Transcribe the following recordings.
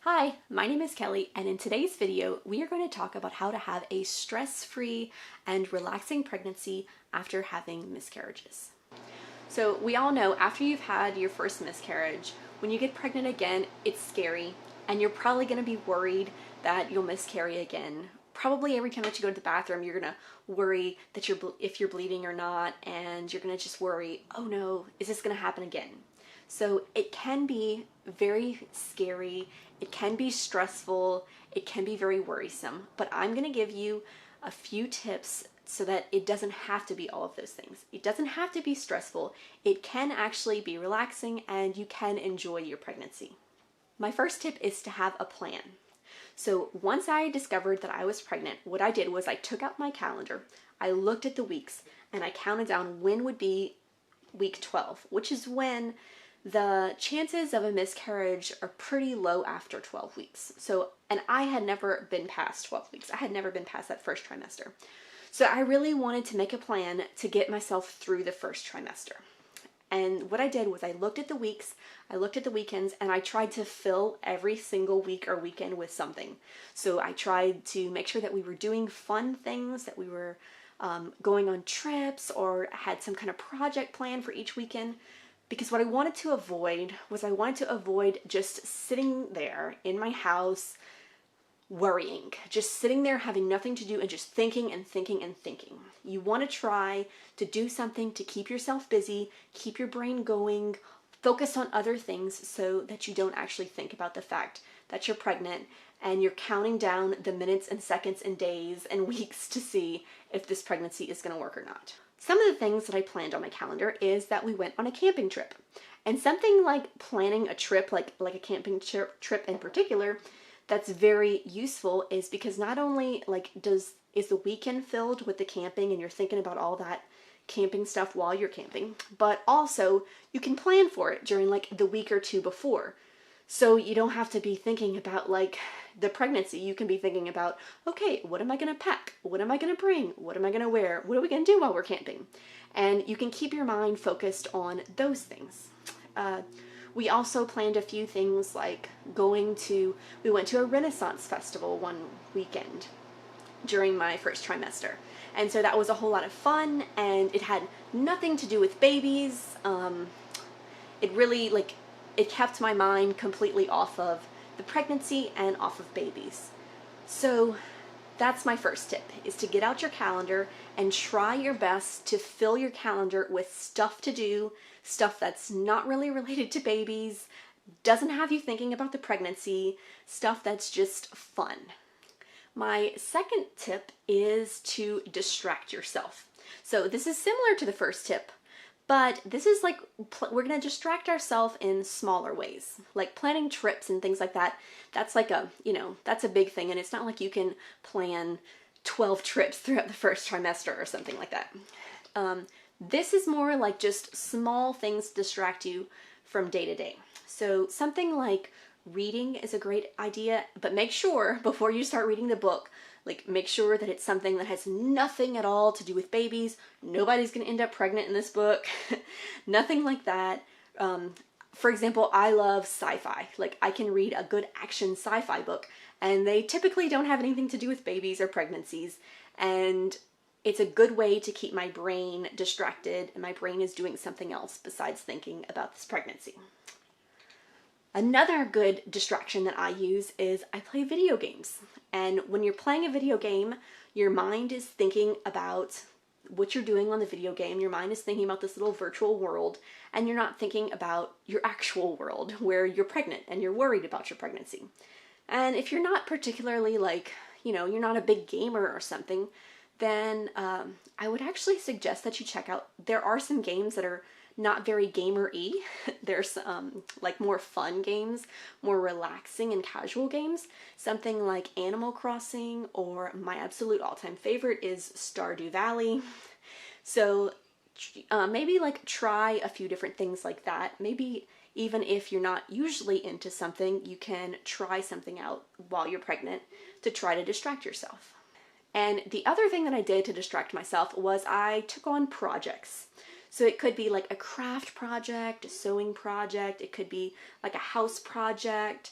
Hi, my name is Kelly, and in today's video, we are going to talk about how to have a stress-free and relaxing pregnancy after having miscarriages. So we all know after you've had your first miscarriage, when you get pregnant again, it's scary, and you're probably going to be worried that you'll miscarry again. Probably every time that you go to the bathroom, you're going to worry that if you're bleeding or not, and you're going to just worry, oh no, is this going to happen again? So it can be very scary, it can be stressful, it can be very worrisome, but I'm going to give you a few tips so that it doesn't have to be all of those things. It doesn't have to be stressful. It can actually be relaxing and you can enjoy your pregnancy. My first tip is to have a plan. So once I discovered that I was pregnant, what I did was I took out my calendar, I looked at the weeks, and I counted down when would be week 12, which is when the chances of a miscarriage are pretty low after 12 weeks. So, and I had never been past 12 weeks. I had never been past that first trimester. So I really wanted to make a plan to get myself through the first trimester. And what I did was I looked at the weeks, I looked at the weekends, and I tried to fill every single week or weekend with something. So I tried to make sure that we were doing fun things, that we were going on trips or had some kind of project plan for each weekend. Because what I wanted to avoid was just sitting there in my house worrying, just sitting there having nothing to do and just thinking and thinking and thinking. You want to try to do something to keep yourself busy, keep your brain going, focus on other things so that you don't actually think about the fact that you're pregnant and you're counting down the minutes and seconds and days and weeks to see if this pregnancy is going to work or not. Some of the things that I planned on my calendar is that we went on a camping trip. And something like planning a trip, like a camping trip in particular, that's very useful is because not only is the weekend filled with the camping and you're thinking about all that camping stuff while you're camping, but also you can plan for it during like the week or two before. So you don't have to be thinking about like the pregnancy. You can be thinking about, okay, what am I going to pack? What am I going to bring? What am I going to wear? What are we going to do while we're camping? And you can keep your mind focused on those things. We also planned a few things like we went to a Renaissance festival one weekend during my first trimester. And so that was a whole lot of fun, and it had nothing to do with babies. It really it kept my mind completely off of the pregnancy and off of babies. So that's my first tip, is to get out your calendar and try your best to fill your calendar with stuff to do, stuff that's not really related to babies, doesn't have you thinking about the pregnancy, stuff that's just fun. My second tip is to distract yourself. So this is similar to the first tip, but this is like, we're going to distract ourselves in smaller ways, like planning trips and things like that. That's like that's a big thing. And it's not like you can plan 12 trips throughout the first trimester or something like that. This is more like just small things to distract you from day to day. So something like reading is a great idea, but make sure before you start reading the book, make sure that it's something that has nothing at all to do with babies. Nobody's going to end up pregnant in this book. Nothing like that. For example, I love sci-fi. I can read a good action sci-fi book, and they typically don't have anything to do with babies or pregnancies. And it's a good way to keep my brain distracted, and my brain is doing something else besides thinking about this pregnancy. Another good distraction that I use is I play video games. And when you're playing a video game, your mind is thinking about what you're doing on the video game. Your mind is thinking about this little virtual world, and you're not thinking about your actual world where you're pregnant and you're worried about your pregnancy. And if you're not particularly you're not a big gamer or something, then I would actually suggest that you check out, there are some games that are not very gamer-y. There's more fun games, more relaxing and casual games. Something like Animal Crossing, or my absolute all-time favorite is Stardew Valley. So maybe try a few different things like that. Maybe even if you're not usually into something, you can try something out while you're pregnant to try to distract yourself. And the other thing that I did to distract myself was I took on projects. So it could be like a craft project, a sewing project, it could be like a house project,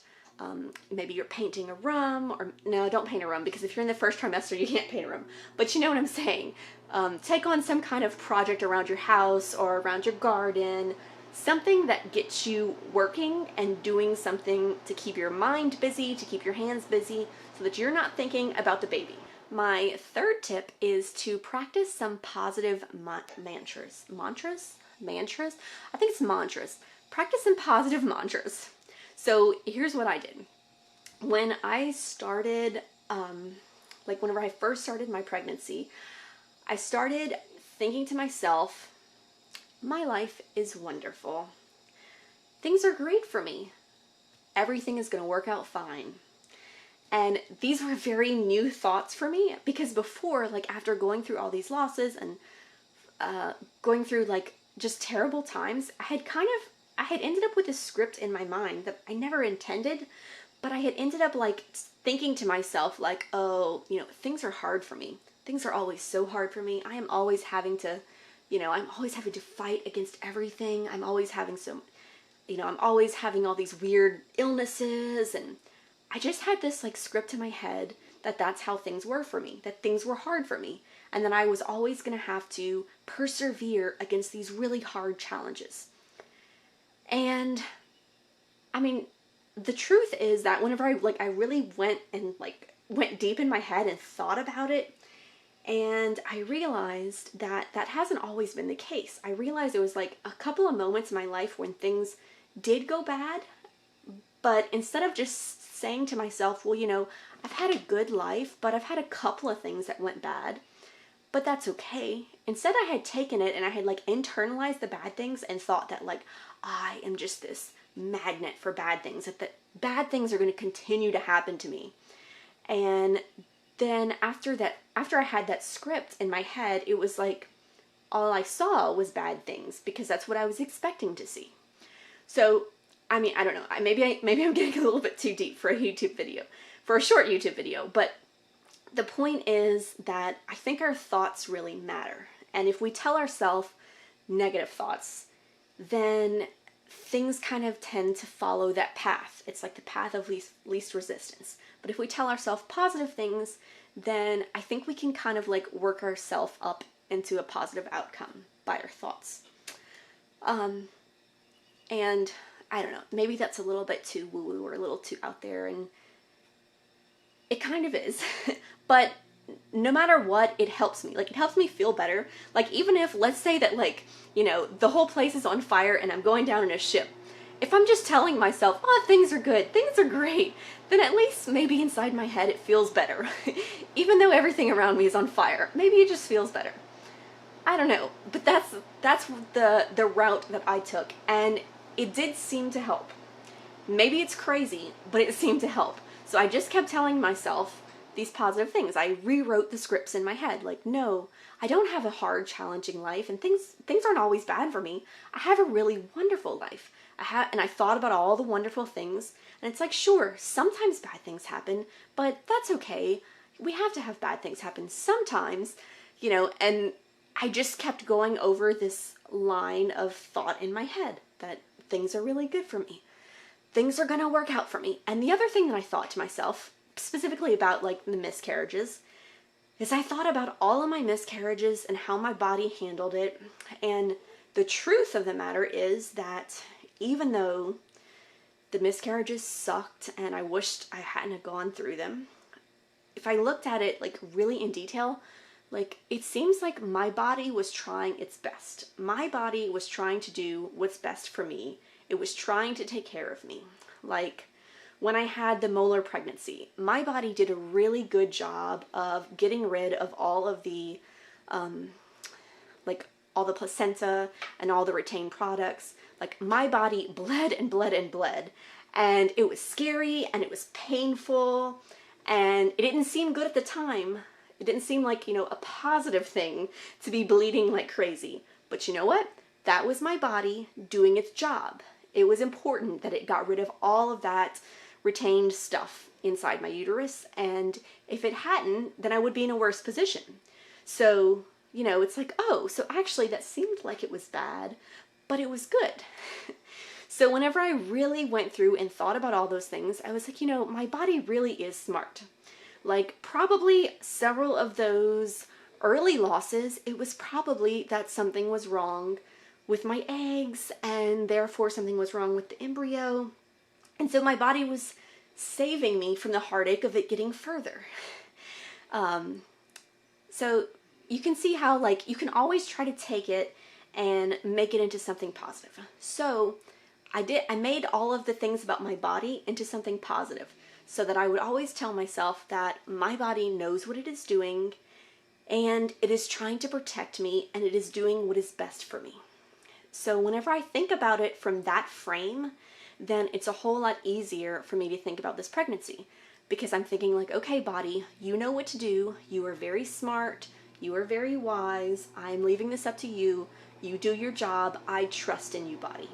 maybe you're painting a room, or no, don't paint a room, because if you're in the first trimester, you can't paint a room. But you know what I'm saying. Take on some kind of project around your house or around your garden, something that gets you working and doing something to keep your mind busy, to keep your hands busy, so that you're not thinking about the baby. My third tip is to practice some positive mantras. Mantras? I think it's mantras. Practice some positive mantras. So here's what I did. When I started, whenever I first started my pregnancy, I started thinking to myself, my life is wonderful. Things are great for me. Everything is going to work out fine. And these were very new thoughts for me, because before, like after going through all these losses and going through like just terrible times, I had ended up with a script in my mind that I never intended, but I had ended up like thinking to myself like, oh, things are hard for me. Things are always so hard for me. I am always having to, I'm always having to fight against everything. I'm always having I'm always having all these weird illnesses, and I just had this like script in my head that that's how things were for me, that things were hard for me, and that I was always going to have to persevere against these really hard challenges. And I mean, the truth is that whenever I really went deep in my head and thought about it, and I realized that that hasn't always been the case. I realized there was like a couple of moments in my life when things did go bad, but instead of just saying to myself, well, I've had a good life, but I've had a couple of things that went bad, but that's okay. Instead, I had taken it and I had like internalized the bad things and thought that like, I am just this magnet for bad things, that bad things are going to continue to happen to me. And then after I had that script in my head, it was like all I saw was bad things, because that's what I was expecting to see. So, I mean, I don't know. Maybe I'm getting a little bit too deep for a short YouTube video, but the point is that I think our thoughts really matter. And if we tell ourselves negative thoughts, then things kind of tend to follow that path. It's like the path of least resistance. But if we tell ourselves positive things, then I think we can kind of like work ourselves up into a positive outcome by our thoughts. And I don't know, maybe that's a little bit too woo-woo or a little too out there, and it kind of is. But no matter what, it helps me. Like, it helps me feel better. Like, even if, let's say that, like, the whole place is on fire and I'm going down in a ship. If I'm just telling myself, oh, things are good, things are great, then at least maybe inside my head it feels better. Even though everything around me is on fire, maybe it just feels better. I don't know, but that's the route that I took, and it did seem to help. Maybe it's crazy, but it seemed to help. So I just kept telling myself these positive things. I rewrote the scripts in my head. Like, no, I don't have a hard, challenging life, and things aren't always bad for me. I have a really wonderful life. And I thought about all the wonderful things, and it's like, sure, sometimes bad things happen, but that's okay. We have to have bad things happen sometimes, and I just kept going over this line of thought in my head that things are really good for me. Things are going to work out for me. And the other thing that I thought to myself, specifically about like the miscarriages, is I thought about all of my miscarriages and how my body handled it. And the truth of the matter is that even though the miscarriages sucked and I wished I hadn't gone through them, if I looked at it like really in detail, like it seems like my body was trying its best. My body was trying to do what's best for me. It was trying to take care of me. Like when I had the molar pregnancy, my body did a really good job of getting rid of all of the, all the placenta and all the retained products. Like my body bled and bled and bled, and it was scary and it was painful, and it didn't seem good at the time. It didn't seem like, a positive thing to be bleeding like crazy. But you know what? That was my body doing its job. It was important that it got rid of all of that retained stuff inside my uterus, and if it hadn't, then I would be in a worse position. So, it's like, oh, so actually that seemed like it was bad, but it was good. So whenever I really went through and thought about all those things, I was like, you know, my body really is smart. Like probably several of those early losses, it was probably that something was wrong with my eggs and therefore something was wrong with the embryo. And so my body was saving me from the heartache of it getting further. So you can see how like you can always try to take it and make it into something positive. So I made all of the things about my body into something positive so that I would always tell myself that my body knows what it is doing and it is trying to protect me and it is doing what is best for me. So whenever I think about it from that frame, then it's a whole lot easier for me to think about this pregnancy because I'm thinking like, okay, body, you know what to do. You are very smart. You are very wise. I'm leaving this up to you. You do your job. I trust in you, body.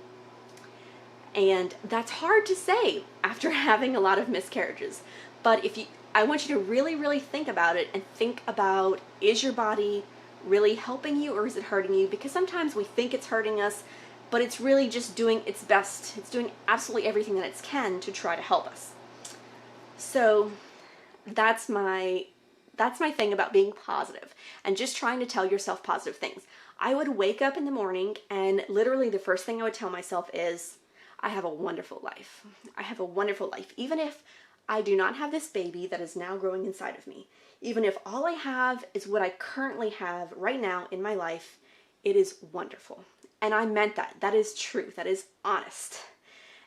And that's hard to say after having a lot of miscarriages. But I want you to really, really think about it and think about, is your body really helping you or is it hurting you? Because sometimes we think it's hurting us, but it's really just doing its best. It's doing absolutely everything that it can to try to help us. So that's my thing about being positive and just trying to tell yourself positive things. I would wake up in the morning and literally the first thing I would tell myself is, I have a wonderful life. I have a wonderful life. Even if I do not have this baby that is now growing inside of me, even if all I have is what I currently have right now in my life, it is wonderful. And I meant that. That is true. That is honest.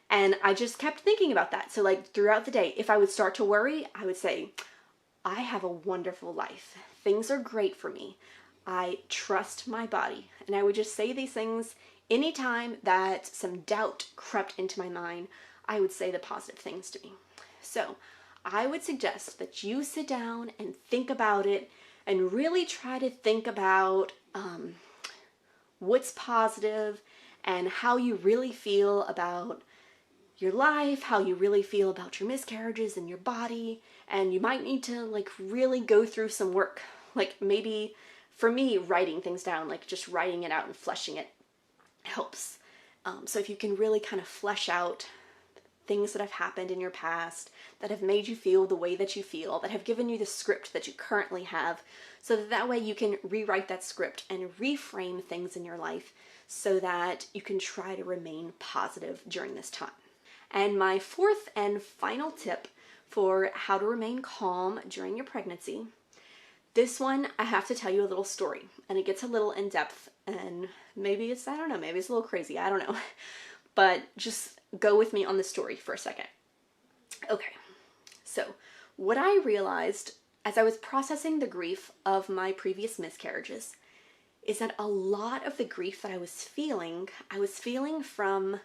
And I just kept thinking about that. So like throughout the day, if I would start to worry, I would say, I have a wonderful life. Things are great for me. I trust my body. And I would just say these things anytime that some doubt crept into my mind, I would say the positive things to me. So I would suggest that you sit down and think about it and really try to think about what's positive and how you really feel about your life, how you really feel about your miscarriages and your body. And you might need to like really go through some work. Like maybe for me, writing things down, like just writing it out and fleshing it helps. So if you can really kind of flesh out things that have happened in your past that have made you feel the way that you feel, that have given you the script that you currently have, so that way you can rewrite that script and reframe things in your life so that you can try to remain positive during this time. And my fourth and final tip for how to remain calm during your pregnancy, this one I have to tell you a little story, and it gets a little in depth, and maybe it's, I don't know, maybe it's a little crazy, I don't know. But just go with me on the story for a second. Okay, so what I realized as I was processing the grief of my previous miscarriages is that a lot of the grief that I was feeling from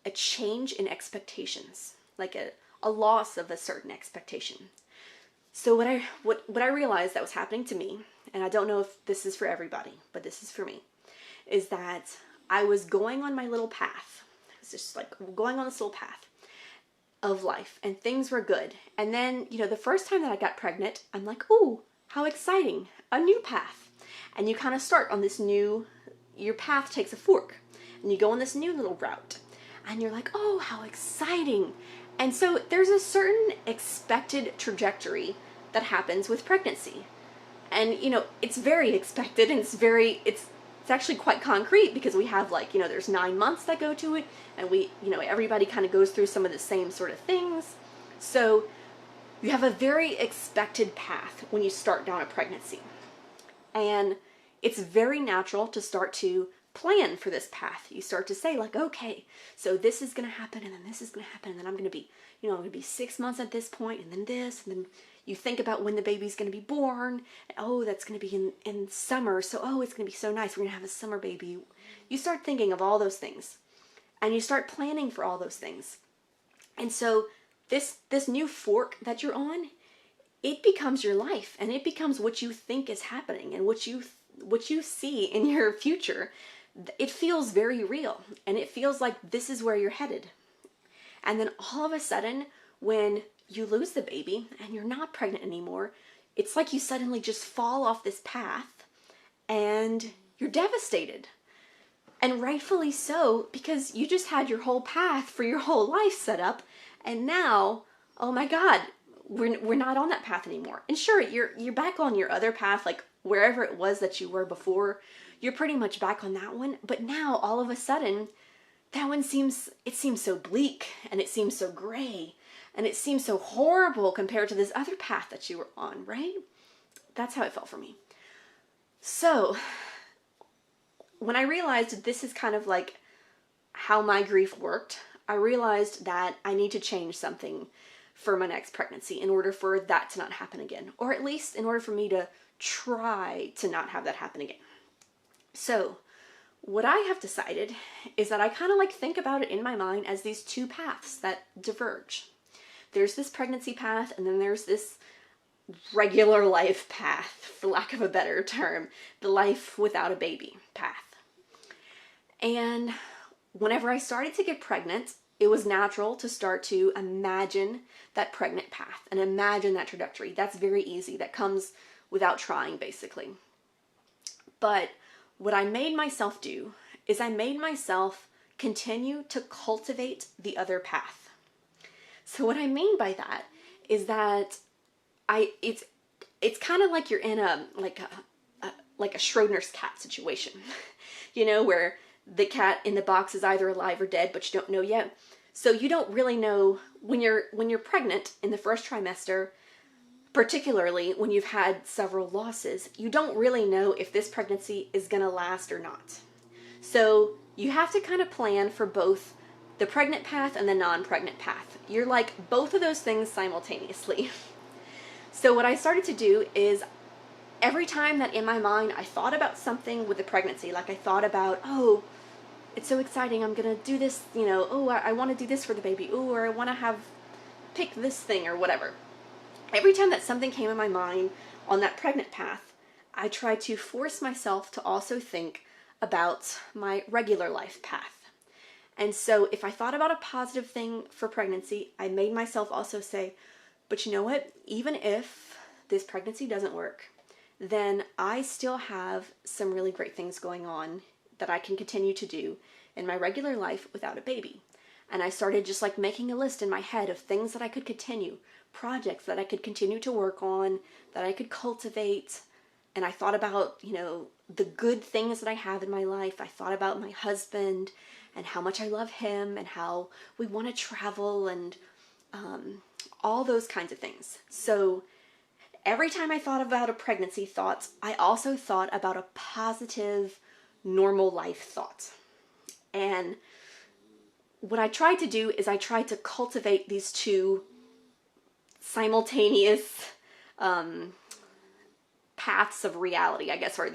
a change in expectations, like a loss of a certain expectation. So what I realized that was happening to me, and I don't know if this is for everybody, but this is for me, is that I was going on my little path. It's just like going on this little path of life and things were good. And then, you know, the first time that I got pregnant, I'm like, ooh, how exciting, a new path. And you kind of start on this your path takes a fork and you go on this new little route and you're like, oh, how exciting. And so there's a certain expected trajectory that happens with pregnancy. And, you know, it's very expected and it's actually quite concrete because we have like, you know, there's 9 months that go to it and everybody kind of goes through some of the same sort of things. So you have a very expected path when you start down a pregnancy. And it's very natural to start to plan for this path. You start to say like, okay, so this is going to happen and then this is going to happen and then I'm going to be, I'm going to be 6 months at this point and then this, and then you think about when the baby's going to be born. And, oh, that's going to be in summer. So, oh, it's going to be so nice. We're going to have a summer baby. You start thinking of all those things and you start planning for all those things. And so this new fork that you're on, it becomes your life and it becomes what you think is happening and what you see in your future. It feels very real and it feels like this is where you're headed. And then all of a sudden, when you lose the baby and you're not pregnant anymore, it's like you suddenly just fall off this path and you're devastated. And rightfully so, because you just had your whole path for your whole life set up, and now, oh my God, we're not on that path anymore. And sure, you're back on your other path, like wherever it was that you were before, you're pretty much back on that one. But now all of a sudden, that one seems so bleak, and it seems so gray, and it seems so horrible compared to this other path that you were on, right? That's how it felt for me. So when I realized this is kind of like how my grief worked, I realized that I need to change something for my next pregnancy in order for that to not happen again, or at least in order for me to try to not have that happen again. So what I have decided is that I kind of like think about it in my mind as these two paths that diverge. There's this pregnancy path, and then there's this regular life path, for lack of a better term, the life without a baby path. And whenever I started to get pregnant, it was natural to start to imagine that pregnant path and imagine that trajectory. That's very easy. That comes without trying, basically. But what I made myself do is I made myself continue to cultivate the other path. So what I mean by that is that it's kind of like you're in a Schrodinger's cat situation, you know, where the cat in the box is either alive or dead, but you don't know yet. So you don't really know when you're pregnant in the first trimester, particularly when you've had several losses, you don't really know if this pregnancy is going to last or not. So you have to kind of plan for both the pregnant path and the non-pregnant path. You're like both of those things simultaneously. So what I started to do is every time that in my mind I thought about something with the pregnancy, like I thought about, oh, it's so exciting, I'm going to do this, you know, oh, I want to do this for the baby, oh, or I want to pick this thing or whatever. Every time that something came in my mind on that pregnant path, I tried to force myself to also think about my regular life path. And so if I thought about a positive thing for pregnancy, I made myself also say, but you know what, even if this pregnancy doesn't work, then I still have some really great things going on that I can continue to do in my regular life without a baby. And I started just like making a list in my head of things that I could continue, projects that I could continue to work on, that I could cultivate. And I thought about, you know, the good things that I have in my life. I thought about my husband and how much I love him and how we want to travel and all those kinds of things. So every time I thought about a pregnancy thought, I also thought about a positive, normal life thought. And what I tried to do is I tried to cultivate these two simultaneous paths of reality, I guess, or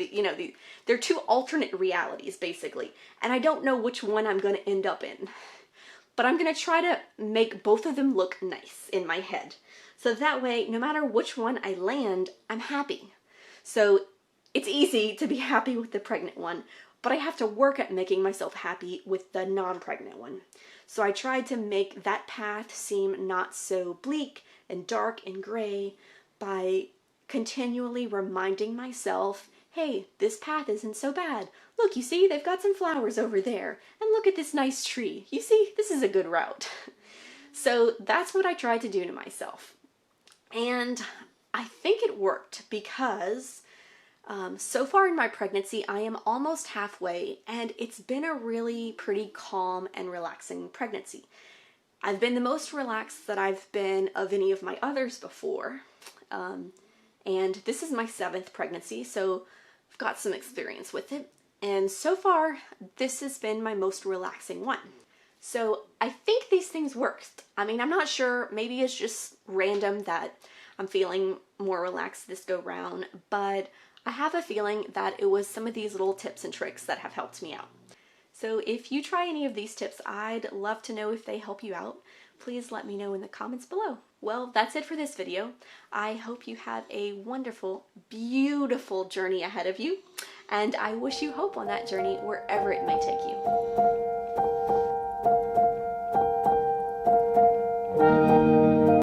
they're two alternate realities, basically. And I don't know which one I'm going to end up in. But I'm going to try to make both of them look nice in my head. So that way, no matter which one I land, I'm happy. So it's easy to be happy with the pregnant one, but I have to work at making myself happy with the non-pregnant one. So I tried to make that path seem not so bleak and dark and gray by continually reminding myself, hey, this path isn't so bad. Look, you see, they've got some flowers over there. And look at this nice tree. You see, this is a good route. So that's what I tried to do to myself. And I think it worked because so far in my pregnancy, I am almost halfway, and it's been a really pretty calm and relaxing pregnancy. I've been the most relaxed that I've been of any of my others before. And this is my 7th pregnancy, so I've got some experience with it. And so far, this has been my most relaxing one. So I think these things worked. I mean, I'm not sure, maybe it's just random that I'm feeling more relaxed this go round, but I have a feeling that it was some of these little tips and tricks that have helped me out. So if you try any of these tips, I'd love to know if they help you out. Please let me know in the comments below. Well, that's it for this video. I hope you have a wonderful, beautiful journey ahead of you, and I wish you hope on that journey wherever it may take you.